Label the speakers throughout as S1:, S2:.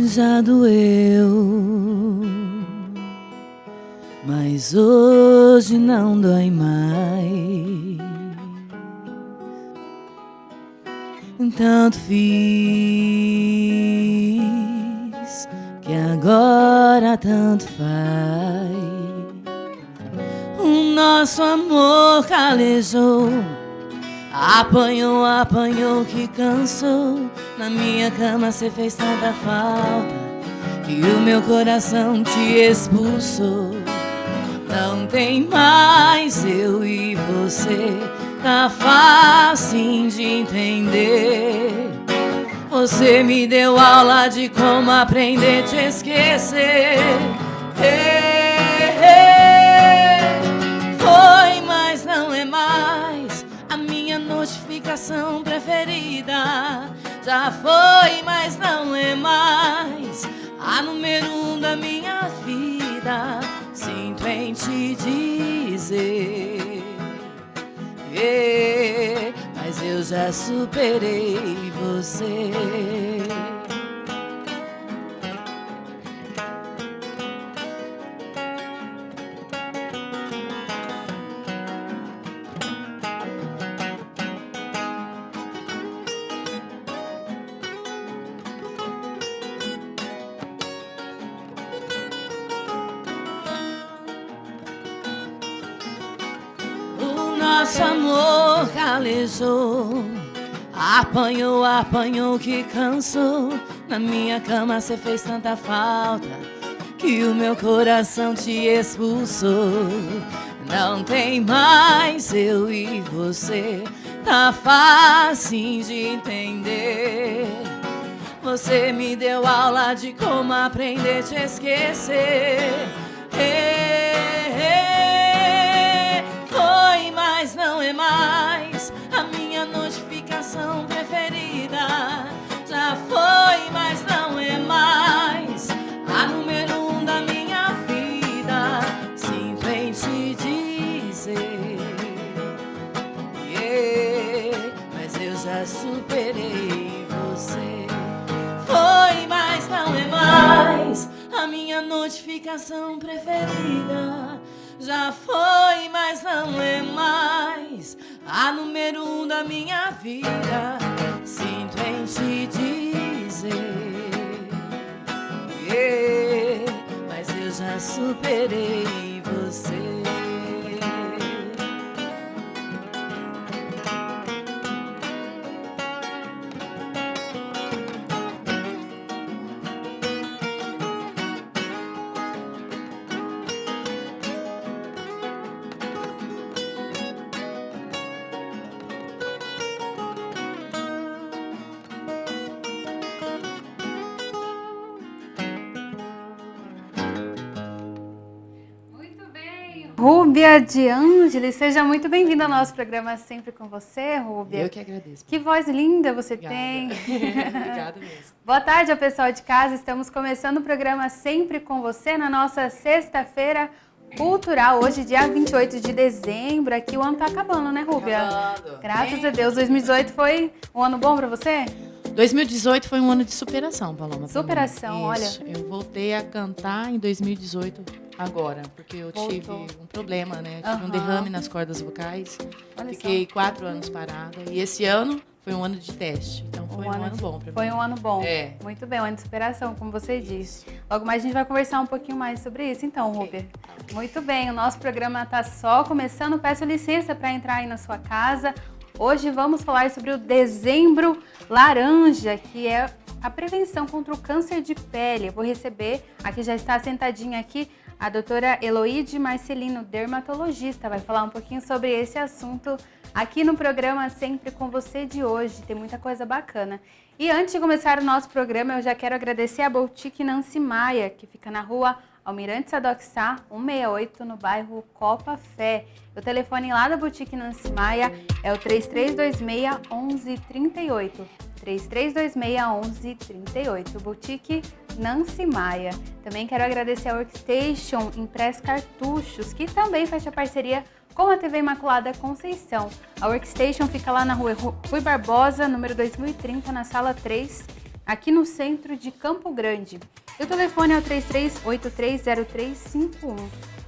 S1: já doeu, mas hoje não dói mais. Tanto fiz que agora tanto faz. O nosso amor calejou, apanhou, apanhou que cansou. Na minha cama cê fez tanta falta que o meu coração te expulsou. Não tem mais eu e você, tá fácil de entender. Você me deu aula de como aprender a te esquecer. Foi, mas não é mais a minha notificação preferida. Já foi, mas não é mais a número 1 da minha vida. Sinto em te dizer, mas eu já superei você. Nosso amor calejou, apanhou, apanhou que cansou. Na minha cama cê fez tanta falta que o meu coração te expulsou. Não tem mais eu e você, tá fácil de entender. Você me deu aula de como aprender a te esquecer. Foi, mas não é mais a minha notificação preferida. Já foi, mas não é mais a número 1 da minha vida. Sinto em te dizer, mas eu já superei você. Foi, mas não é mais a minha notificação preferida. Já foi, mas não é mais a número 1 da minha vida. Sinto em te dizer, mas eu já superei você.
S2: Rúbia de Ângeles, seja muito bem-vinda ao nosso programa Sempre com Você, Rúbia.
S1: Eu que agradeço.
S2: Que voz linda você
S1: Obrigada.
S2: tem.
S1: Obrigada mesmo.
S2: Boa tarde ao pessoal de casa, estamos começando o programa Sempre com Você na nossa sexta-feira cultural, hoje dia 28 de dezembro, aqui o ano tá acabando, né, Rúbia?
S1: Acabando.
S2: Graças a Deus, 2018 foi um ano bom pra você?
S1: 2018 foi um ano de superação, Paloma.
S2: Superação, olha.
S1: Isso. Eu voltei a cantar em 2018 agora, porque eu tive um problema, né? Eu tive um derrame nas cordas vocais.
S2: Olha
S1: Fiquei 4 anos parada. E esse ano foi um ano de teste. Então foi um ano bom pra mim.
S2: Foi um ano bom.
S1: É.
S2: Muito bem, um ano de superação, como você disse. Logo mais a gente vai conversar um pouquinho mais sobre isso, então, Rúbia. Muito bem, o nosso programa está só começando. Peço licença para entrar aí na sua casa. Hoje vamos falar sobre o Dezembro Laranja, que é a prevenção contra o câncer de pele. Eu vou receber, aqui já está sentadinha aqui, a doutora Eloide Marcelino, dermatologista. Vai falar um pouquinho sobre esse assunto aqui no programa Sempre com Você de hoje. Tem muita coisa bacana. E antes de começar o nosso programa, eu já quero agradecer a Boutique Nancy Maia, que fica na rua Almirante Sadoc-Sá, 168, no bairro Copa Fé. O telefone lá da Boutique Nancy Maia é o 3326-1138. 3326-1138. Boutique Nancy Maia. Também quero agradecer a Workstation Impress Cartuchos, que também fecha parceria com a TV Imaculada Conceição. A Workstation fica lá na rua Rui Barbosa, número 2030, na sala 3. aqui no centro de Campo Grande. E o telefone é o 33830351.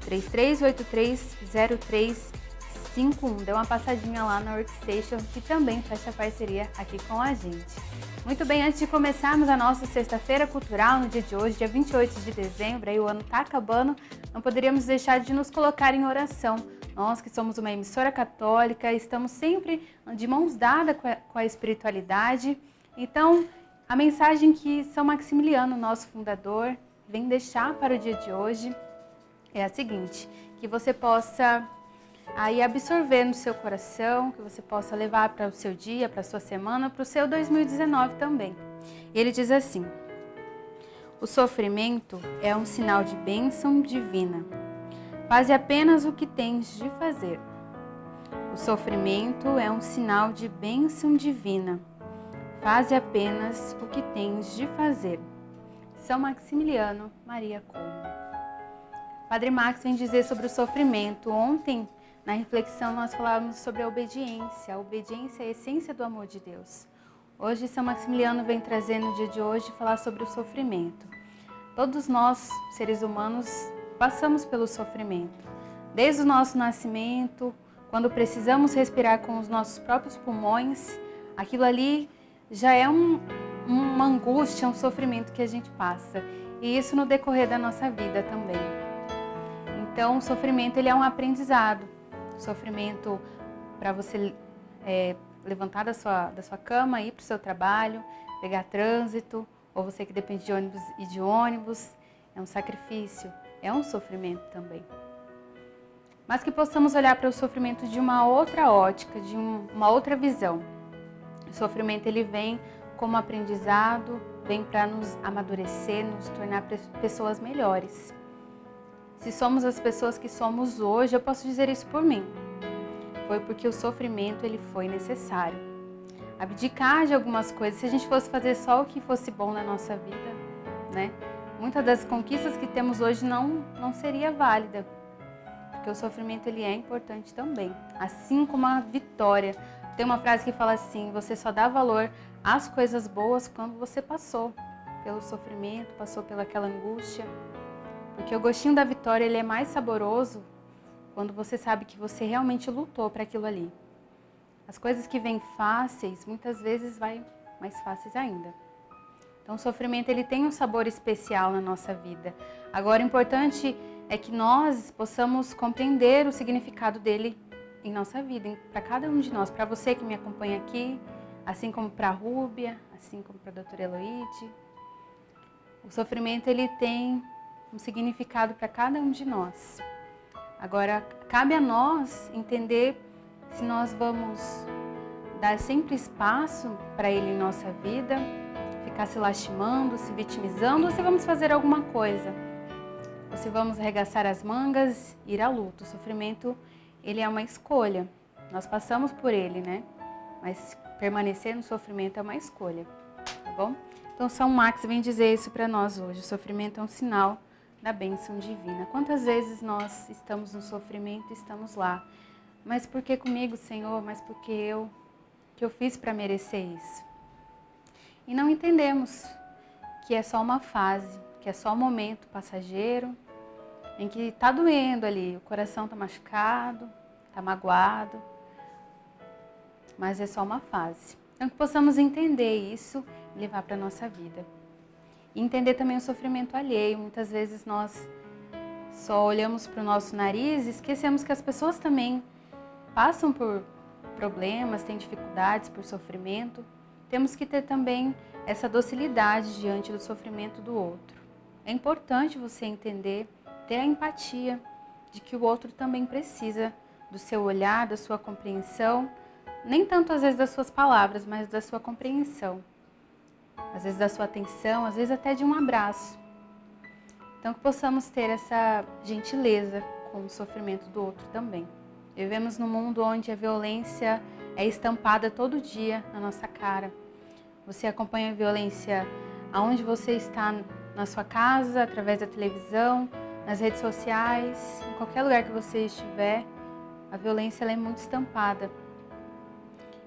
S2: 33830351. Dê uma passadinha lá na Workstation, que também fecha parceria aqui com a gente. Muito bem, antes de começarmos a nossa sexta-feira cultural, no dia de hoje, dia 28 de dezembro, aí o ano está acabando, não poderíamos deixar de nos colocar em oração. Nós que somos uma emissora católica, estamos sempre de mãos dadas com a espiritualidade. Então, a mensagem que São Maximiliano, nosso fundador, vem deixar para o dia de hoje é a seguinte: que você possa aí absorver no seu coração, que você possa levar para o seu dia, para a sua semana, para o seu 2019 também. E ele diz assim: o sofrimento é um sinal de bênção divina. Faze apenas o que tens de fazer. O sofrimento é um sinal de bênção divina. Faze apenas o que tens de fazer. São Maximiliano Maria Kolbe. Padre Max vem dizer sobre o sofrimento. Ontem, na reflexão, nós falávamos sobre a obediência. A obediência é a essência do amor de Deus. Hoje, São Maximiliano vem trazer no dia de hoje falar sobre o sofrimento. Todos nós, seres humanos, passamos pelo sofrimento. Desde o nosso nascimento, quando precisamos respirar com os nossos próprios pulmões, aquilo ali já é uma angústia, um sofrimento que a gente passa. E isso no decorrer da nossa vida também. Então, o sofrimento ele é um aprendizado. O sofrimento para você levantar da sua cama, ir para o seu trabalho, pegar trânsito, ou você que depende de ônibus e de ônibus, é um sacrifício, é um sofrimento também. Mas que possamos olhar para o sofrimento de uma outra ótica, de uma outra visão. O sofrimento ele vem como aprendizado, vem para nos amadurecer, nos tornar pessoas melhores. Se somos as pessoas que somos hoje, eu posso dizer isso por mim. Foi porque o sofrimento ele foi necessário. Abdicar de algumas coisas, se a gente fosse fazer só o que fosse bom na nossa vida, né? Muitas das conquistas que temos hoje não seria válida. Porque o sofrimento ele é importante também, assim como a vitória. Tem uma frase que fala assim: você só dá valor às coisas boas quando você passou pelo sofrimento, passou pelaquela angústia. Porque o gostinho da vitória ele é mais saboroso quando você sabe que você realmente lutou para aquilo ali. As coisas que vêm fáceis, muitas vezes vai mais fáceis ainda. Então o sofrimento ele tem um sabor especial na nossa vida. Agora o importante é que nós possamos compreender o significado dele em nossa vida, para cada um de nós, para você que me acompanha aqui, assim como para a Rúbia, assim como para a doutora Eloide. O sofrimento ele tem um significado para cada um de nós. Agora, cabe a nós entender se nós vamos dar sempre espaço para ele em nossa vida, ficar se lastimando, se vitimizando, ou se vamos fazer alguma coisa. Ou se vamos arregaçar as mangas e ir à luta. O sofrimento, ele é uma escolha. Nós passamos por ele, né? Mas permanecer no sofrimento é uma escolha, tá bom? Então, São Max vem dizer isso para nós hoje. O sofrimento é um sinal da bênção divina. Quantas vezes nós estamos no sofrimento e estamos lá? Mas por que comigo, Senhor? Mas por que eu? Que eu fiz para merecer isso? E não entendemos que é só uma fase, que é só um momento passageiro, em que está doendo ali, o coração está machucado, está magoado, mas é só uma fase. Então que possamos entender isso e levar para a nossa vida. E entender também o sofrimento alheio. Muitas vezes nós só olhamos para o nosso nariz e esquecemos que as pessoas também passam por problemas, têm dificuldades, por sofrimento. Temos que ter também essa docilidade diante do sofrimento do outro. É importante você entender, ter a empatia de que o outro também precisa do seu olhar, da sua compreensão, nem tanto às vezes das suas palavras, mas da sua compreensão. Às vezes da sua atenção, às vezes até de um abraço. Então que possamos ter essa gentileza com o sofrimento do outro também. Vivemos num mundo onde a violência é estampada todo dia na nossa cara. Você acompanha a violência aonde você está, na sua casa, através da televisão, nas redes sociais, em qualquer lugar que você estiver, a violência ela é muito estampada.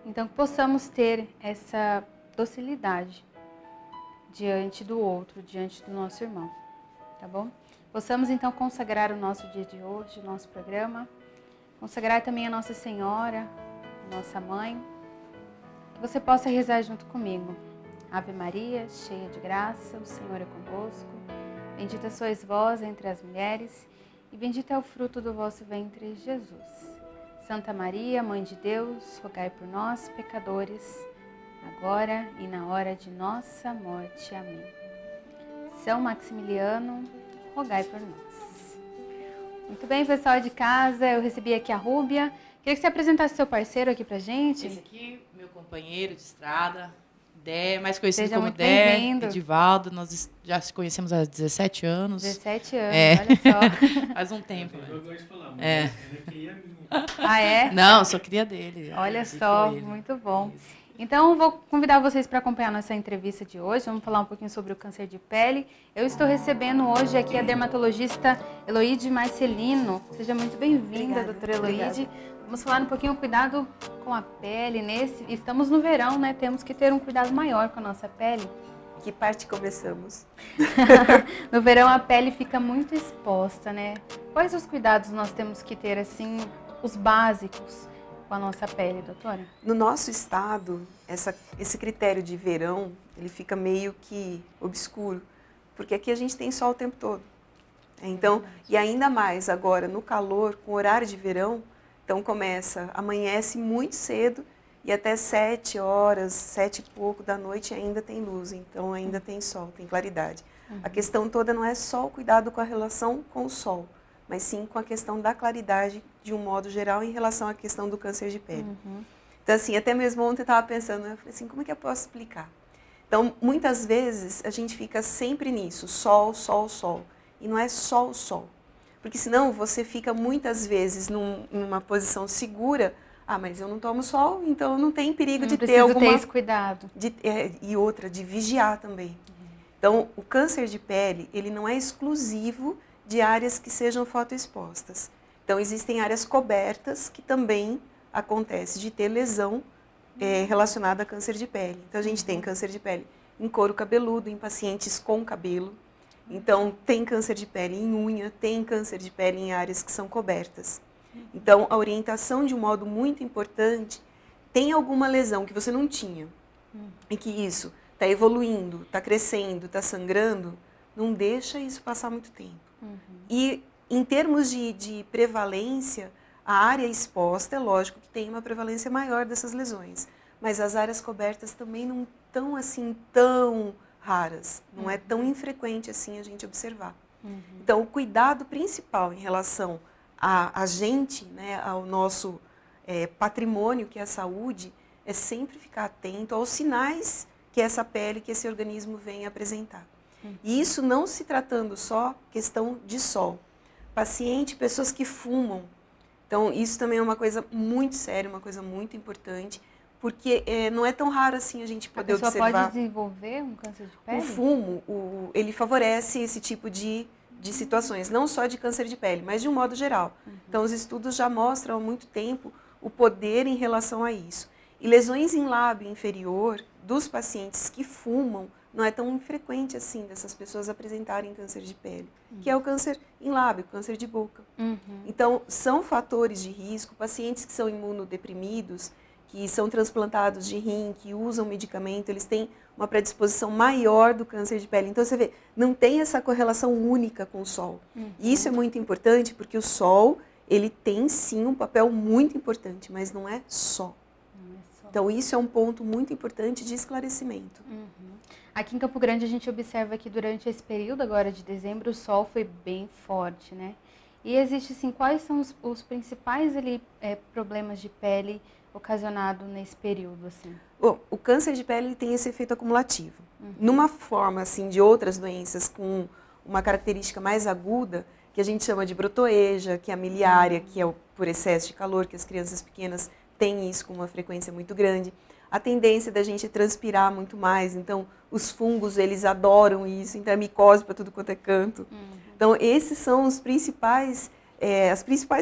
S2: Então que possamos ter essa docilidade diante do outro, diante do nosso irmão, tá bom? Possamos então consagrar o nosso dia de hoje, o nosso programa, consagrar também a Nossa Senhora, a nossa Mãe, que você possa rezar junto comigo. Ave Maria, cheia de graça, o Senhor é convosco, bendita sois vós entre as mulheres, e bendito é o fruto do vosso ventre, Jesus. Santa Maria, Mãe de Deus, rogai por nós, pecadores, agora e na hora de nossa morte. Amém. São Maximiliano, rogai por nós. Muito bem, pessoal de casa, eu recebi aqui a Rúbia. Queria que você apresentasse seu parceiro aqui pra gente.
S1: Esse aqui, meu companheiro de estrada, Dé, mais conhecido
S2: Seja
S1: como
S2: muito
S1: Dé,
S2: bem-vindo.
S1: Edivaldo. Nós já se conhecemos há 17 anos.
S2: 17 anos,
S1: É.
S2: olha só.
S1: Faz um tempo.
S3: Eu gosto de falar, mas
S1: É.
S3: ela queria a minha.
S2: Ah, é?
S1: Não, sou cria dele.
S2: Olha
S1: Fiquei
S2: só,
S1: com ele.
S2: muito bom.
S1: Isso.
S2: Então, vou convidar vocês para acompanhar nossa entrevista de hoje. Vamos falar um pouquinho sobre o câncer de pele. Eu estou recebendo hoje aqui a dermatologista Eloide Marcelino. Seja muito bem-vinda, doutora Eloide. Vamos falar um pouquinho do cuidado com a pele. Estamos no verão, né? Temos que ter um cuidado maior com a nossa pele.
S4: Que parte começamos?
S2: No verão a pele fica muito exposta, né? Quais os cuidados nós temos que ter, assim, os básicos com a nossa pele, doutora?
S4: No nosso estado, esse critério de verão, ele fica meio que obscuro, porque aqui a gente tem sol o tempo todo. Então, e ainda mais agora no calor, com horário de verão, então amanhece muito cedo e até 7 horas, 7 e pouco da noite ainda tem luz, então ainda tem sol, tem claridade. A questão toda não é só o cuidado com a relação com o sol, mas sim com a questão da claridade de um modo geral em relação à questão do câncer de pele. Então assim, até mesmo ontem eu estava pensando, eu falei assim, como é que eu posso explicar? Então, muitas vezes a gente fica sempre nisso, sol, sol, sol, e não é só o sol. Porque senão você fica muitas vezes numa posição segura, mas eu não tomo sol, então não tem perigo de ter alguma...
S2: ter esse cuidado.
S4: E outra, de vigiar também. Então, o câncer de pele, ele não é exclusivo de áreas que sejam fotoexpostas. Então, existem áreas cobertas que também acontece de ter lesão relacionada a câncer de pele. Então, a gente tem câncer de pele em couro cabeludo, em pacientes com cabelo. Então, tem câncer de pele em unha, tem câncer de pele em áreas que são cobertas. Então, a orientação de um modo muito importante, tem alguma lesão que você não tinha, e que isso está evoluindo, está crescendo, está sangrando, não deixa isso passar muito tempo. E, em termos de prevalência, a área exposta, é lógico que tem uma prevalência maior dessas lesões, mas as áreas cobertas também não estão assim tão raras, não é tão infrequente assim a gente observar. Então, o cuidado principal em relação a gente, né, ao nosso patrimônio, que é a saúde, é sempre ficar atento aos sinais que essa pele, que esse organismo vem apresentar. E isso não se tratando só questão de sol. Pessoas que fumam, então isso também é uma coisa muito séria, uma coisa muito importante, porque não é tão raro assim a gente poder observar.
S2: A pessoa pode desenvolver um câncer de pele?
S4: O fumo, ele favorece esse tipo de situações, não só de câncer de pele, mas de um modo geral. Então, os estudos já mostram há muito tempo o poder em relação a isso. E lesões em lábio inferior dos pacientes que fumam não é tão infrequente assim dessas pessoas apresentarem câncer de pele, que é o câncer em lábio, câncer de boca. Então, são fatores de risco, pacientes que são imunodeprimidos, que são transplantados de rim, que usam medicamento, eles têm uma predisposição maior do câncer de pele. Então, você vê, não tem essa correlação única com o sol. E isso é muito importante, porque o sol, ele tem sim um papel muito importante, mas não é só. Então, isso é um ponto muito importante de esclarecimento.
S2: Aqui em Campo Grande, a gente observa que durante esse período agora de dezembro, o sol foi bem forte, né? E existe, assim, quais são os principais problemas de pele ocasionado nesse período, assim?
S4: O câncer de pele tem esse efeito acumulativo. Numa forma, assim, de outras doenças com uma característica mais aguda, que a gente chama de brotoeja, que é a miliária, que é por excesso de calor, que as crianças pequenas têm isso com uma frequência muito grande. A tendência da gente transpirar muito mais, então os fungos, eles adoram isso, então é micose para tudo quanto é canto. Então, esses são as principais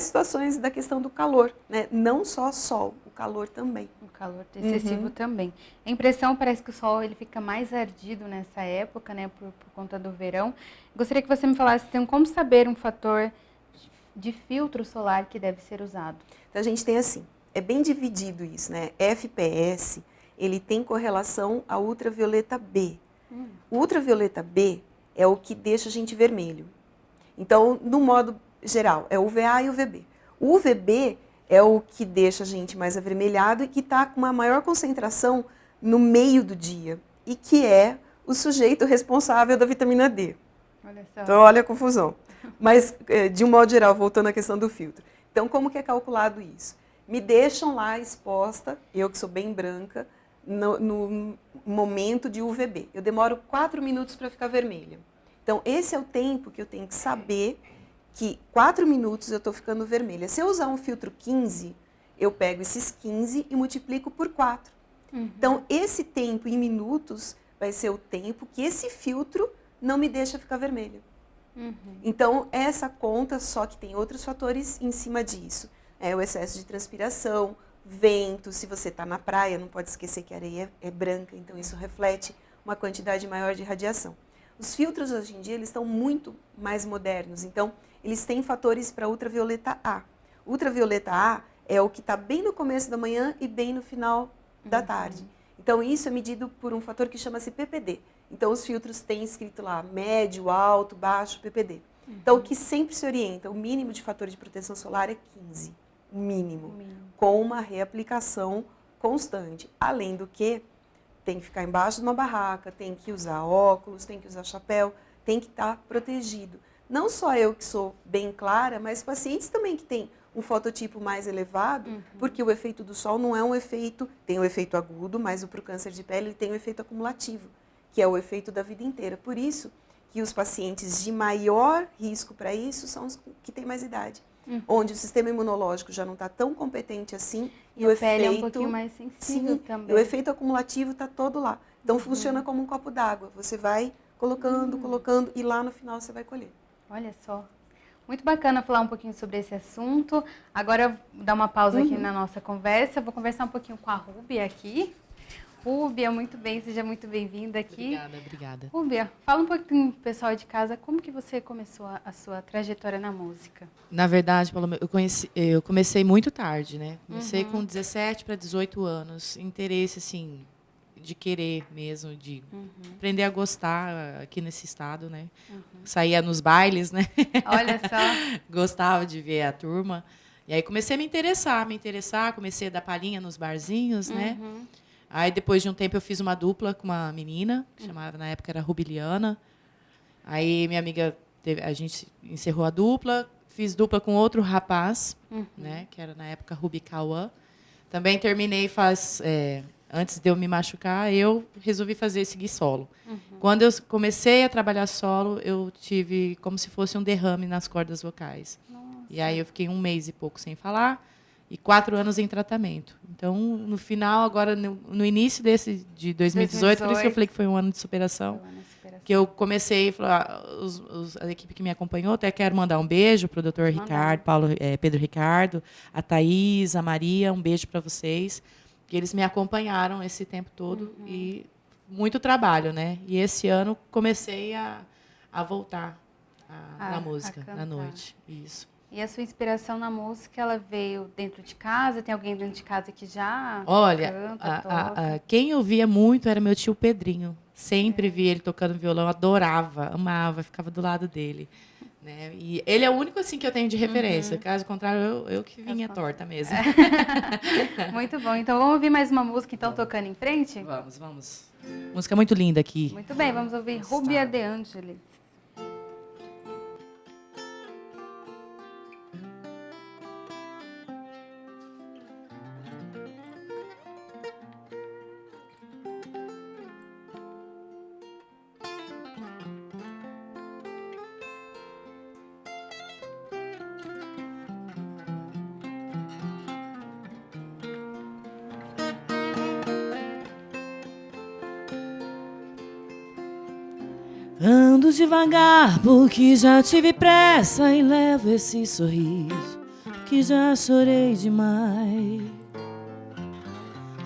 S4: situações da questão do calor, né? Não só sol. O calor também.
S2: O calor excessivo também. A impressão parece que o sol ele fica mais ardido nessa época, né, por conta do verão. Gostaria que você me falasse, então, como saber um fator de filtro solar que deve ser usado?
S4: Então, a gente tem assim, é bem dividido isso, né? FPS, ele tem correlação ao ultravioleta B. O ultravioleta B é o que deixa a gente vermelho. Então, no modo geral, é o UVA e o UVB. O UVB é o que deixa a gente mais avermelhado e que está com uma maior concentração no meio do dia. E que é o sujeito responsável da vitamina D.
S2: Olha só.
S4: Então, olha a confusão. Mas, de um modo geral, voltando à questão do filtro. Então, como que é calculado isso? Me deixam lá exposta, eu que sou bem branca, no momento de UVB. Eu demoro 4 minutos para ficar vermelha. Então, esse é o tempo que eu tenho que saber que 4 minutos eu estou ficando vermelha. Se eu usar um filtro 15, eu pego esses 15 e multiplico por 4. Então, esse tempo em minutos vai ser o tempo que esse filtro não me deixa ficar vermelha. Então, essa conta, só que tem outros fatores em cima disso. É o excesso de transpiração, vento, se você está na praia, não pode esquecer que a areia é branca, então isso reflete uma quantidade maior de radiação. Os filtros, hoje em dia, eles estão muito mais modernos, então eles têm fatores para ultravioleta A. Ultravioleta A é o que está bem no começo da manhã e bem no final da tarde. Então, isso é medido por um fator que chama-se PPD. Então, os filtros têm escrito lá médio, alto, baixo, PPD. Então, o que sempre se orienta, o mínimo de fator de proteção solar é 15, o mínimo, com uma reaplicação constante. Além do que, tem que ficar embaixo de uma barraca, tem que usar óculos, tem que usar chapéu, tem que estar protegido. Não só eu que sou bem clara, mas pacientes também que têm um fototipo mais elevado, porque o efeito do sol não é um efeito, tem o efeito agudo, mas para o câncer de pele ele tem o efeito acumulativo, que é o efeito da vida inteira. Por isso que os pacientes de maior risco para isso são os que têm mais idade, onde o sistema imunológico já não está tão competente assim
S2: e o efeito é um pouquinho mais sensível também.
S4: E o efeito acumulativo está todo lá. Então funciona como um copo d'água. Você vai colocando, colocando e lá no final você vai colher.
S2: Olha só. Muito bacana falar um pouquinho sobre esse assunto. Agora eu vou dar uma pausa aqui na nossa conversa. Vou conversar um pouquinho com a Rúbia aqui. Rúbia, muito bem, seja muito bem-vinda aqui.
S1: Obrigada.
S2: Rúbia, fala um pouquinho pro pessoal de casa, como que você começou a sua trajetória na música?
S1: Na verdade, Paloma, eu comecei muito tarde, né? Comecei com 17 para 18 anos. Interesse, assim, de querer mesmo, de aprender a gostar aqui nesse estado, né? Saía nos bailes, né?
S2: Olha só.
S1: Gostava de ver a turma. E aí comecei a me interessar, comecei a dar palhinha nos barzinhos, né? Aí, depois de um tempo, eu fiz uma dupla com uma menina, que chamava, na época, era Rubiliana. Aí, minha amiga, a gente encerrou a dupla, fiz dupla com outro rapaz, né, que era, na época, Rubi Cauã. Também terminei antes de eu me machucar, eu resolvi seguir solo. Quando eu comecei a trabalhar solo, eu tive como se fosse um derrame nas cordas vocais. Nossa. E aí, eu fiquei 1 mês e pouco sem falar. E 4 anos em tratamento. Então, no final, agora, no início de 2018, por isso que eu falei que foi um ano de superação, que eu comecei, a equipe que me acompanhou, até quero mandar um beijo para o Dr. Ricardo, Pedro Ricardo, a Thaís, a Maria, um beijo para vocês, que eles me acompanharam esse tempo todo e muito trabalho, né? E esse ano comecei a voltar na música, na noite. Isso.
S2: E a sua inspiração na música, ela veio dentro de casa? Tem alguém dentro de casa que já
S1: canta, quem eu via muito era meu tio Pedrinho. Sempre via ele tocando violão, adorava, amava, ficava do lado dele. Né? E ele é o único assim que eu tenho de referência. Caso contrário, eu que vinha torta mesmo.
S2: Muito bom. Então, vamos ouvir mais uma música, então, tocando em frente?
S1: Vamos. Música muito linda aqui.
S2: Muito bem, vamos ouvir Rúbia De Angelis.
S1: Ando devagar porque já tive pressa e levo esse sorriso que já chorei demais.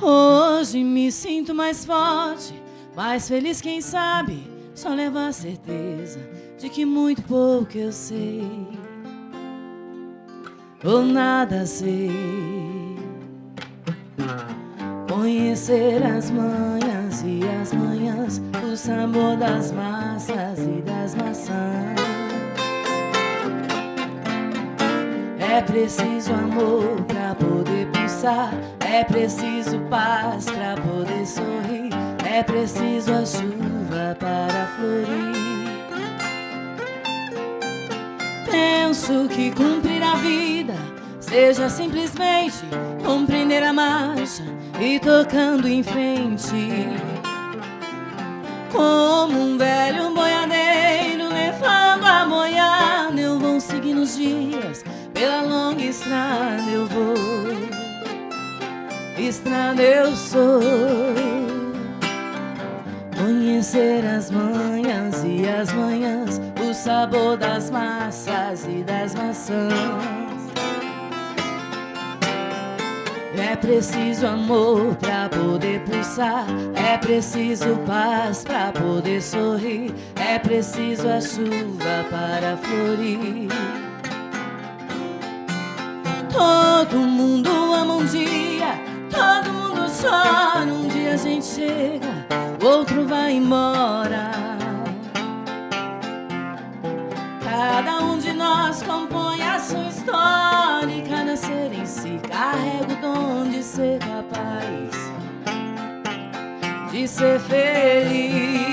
S1: Hoje me sinto mais forte, mais feliz, quem sabe, só levo a certeza de que muito pouco eu sei, ou nada sei. Conhecer as manhas e as manhãs, o sabor das massas e das maçãs. É preciso amor pra poder pulsar, é preciso paz pra poder sorrir, é preciso a chuva para florir. Penso que cumprir a vida seja simplesmente compreender a marcha e tocando em frente, como um velho boiadeiro levando a boiada. Eu vou seguindo os dias, pela longa estrada eu vou, estrada eu sou. Conhecer as manhãs e as manhãs, o sabor das massas e das maçãs. É preciso amor pra poder pulsar, é preciso paz pra poder sorrir, é preciso a chuva para florir. Todo mundo ama um dia, todo mundo chora, um dia a gente chega, o outro vai embora. Cada um de nós compõe a sua história e cada ser em si carrega o dom de ser capaz de ser feliz.